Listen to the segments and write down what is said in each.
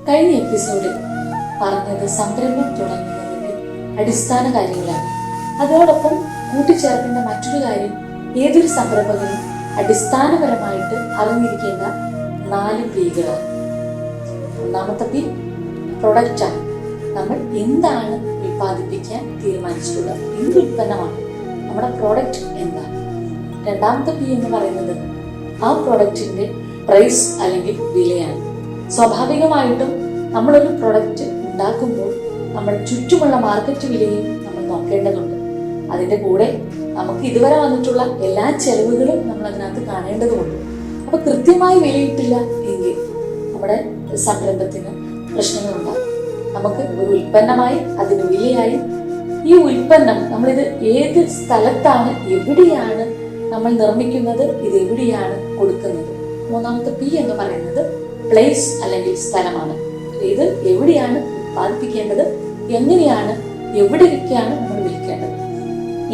കഴിഞ്ഞ എപ്പിസോഡിൽ പറഞ്ഞത് സംരംഭം തുടങ്ങുന്നതിന്റെ അടിസ്ഥാന കാര്യങ്ങളാണ്. അതോടൊപ്പം കൂട്ടിച്ചേർക്കേണ്ട മറ്റൊരു കാര്യം, ഏതൊരു സംരംഭകനും അടിസ്ഥാനപരമായിട്ട് അറിഞ്ഞിരിക്കേണ്ട 4 Pകളാണ്. ഒന്നാമത്തെ P പ്രൊഡക്റ്റാണ്. നമ്മൾ എന്താണ് ഉൽപ്പാദിപ്പിക്കാൻ തീരുമാനിച്ചിട്ടുള്ളത്, എന്ത് ഉൽപ്പന്നമാണ്, നമ്മുടെ പ്രോഡക്റ്റ് എന്താണ്. രണ്ടാമത്തെ P എന്ന് പറയുന്നത് ആ പ്രൊഡക്റ്റിന്റെ പ്രൈസ് അല്ലെങ്കിൽ വിലയാണ്. സ്വാഭാവികമായിട്ടും നമ്മളൊരു പ്രൊഡക്റ്റ് ഉണ്ടാക്കുമ്പോൾ നമ്മൾ ചുറ്റുമുള്ള മാർക്കറ്റ് വിലയും നമ്മൾ നോക്കേണ്ടതുണ്ട്. അതിൻ്റെ കൂടെ നമുക്ക് ഇതുവരെ വന്നിട്ടുള്ള എല്ലാ ചെലവുകളും നമ്മൾ അതിനകത്ത് കാണേണ്ടതുണ്ട്. അപ്പൊ കൃത്യമായി വിലയിട്ടില്ല എങ്കിൽ നമ്മുടെ സംരംഭത്തിന് പ്രശ്നങ്ങളുണ്ടാകും. നമുക്ക് ഒരു ഉൽപ്പന്നമായി, അതിന് വിലയായി, ഈ ഉൽപ്പന്നം നമ്മളിത് ഏത് സ്ഥലത്താണ്, എവിടെയാണ് നമ്മൾ നിർമ്മിക്കുന്നത്, ഇത് എവിടെയാണ് കൊടുക്കുന്നത്. മൂന്നാമത്തെ P എന്ന് പറയുന്നത് പ്ലേസ് അല്ലെങ്കിൽ സ്ഥലമാണ്. ഇത് എവിടെയാണ് ഉത്പാദിപ്പിക്കേണ്ടത്, എങ്ങനെയാണ്, എവിടെയൊക്കെയാണ് നമ്മൾ വിൽക്കേണ്ടത്.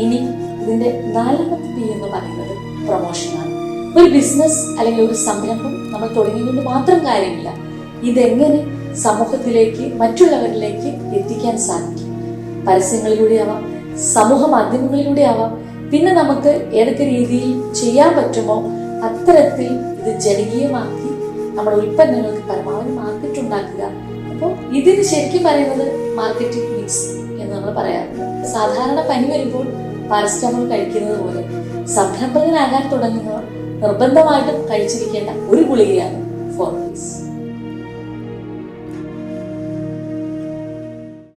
ഇനി ഇതിന്റെ 4ാമത്തെ P എന്ന് പറയുന്നത് പ്രൊമോഷനാണ്. ഒരു ബിസിനസ് അല്ലെങ്കിൽ ഒരു സംരംഭം നമ്മൾ തുടങ്ങിയതുകൊണ്ട് മാത്രം കാര്യമില്ല. ഇതെങ്ങനെ സമൂഹത്തിലേക്ക്, മറ്റുള്ളവരിലേക്ക് എത്തിക്കാൻ സാധിക്കും. പരസ്യങ്ങളിലൂടെ ആവാം, സമൂഹ മാധ്യമങ്ങളിലൂടെ ആവാം, പിന്നെ നമുക്ക് ഏതൊക്കെ രീതിയിൽ ചെയ്യാൻ പറ്റുമോ അത്തരത്തിൽ ഇത് ജനകീയമാക്കി നമ്മുടെ ഉൽപ്പന്നങ്ങൾക്ക് പരമാവധി മാർക്കറ്റ് ഉണ്ടാക്കുക. അപ്പോൾ ഇതിന് ശരിക്കും പറയുന്നത് മാർക്കറ്റിംഗ് മിക്സ് എന്ന് നമ്മൾ പറയാറുണ്ട്. സാധാരണ പനി വരുമ്പോൾ പാരസെറ്റമോൾ കഴിക്കുന്നത് പോലെ സംരംഭകനാകാൻ തുടങ്ങുന്നവർ നിർബന്ധമായിട്ടും കഴിച്ചിരിക്കേണ്ട ഒരു ഗുളികയാണ് 4 Ps.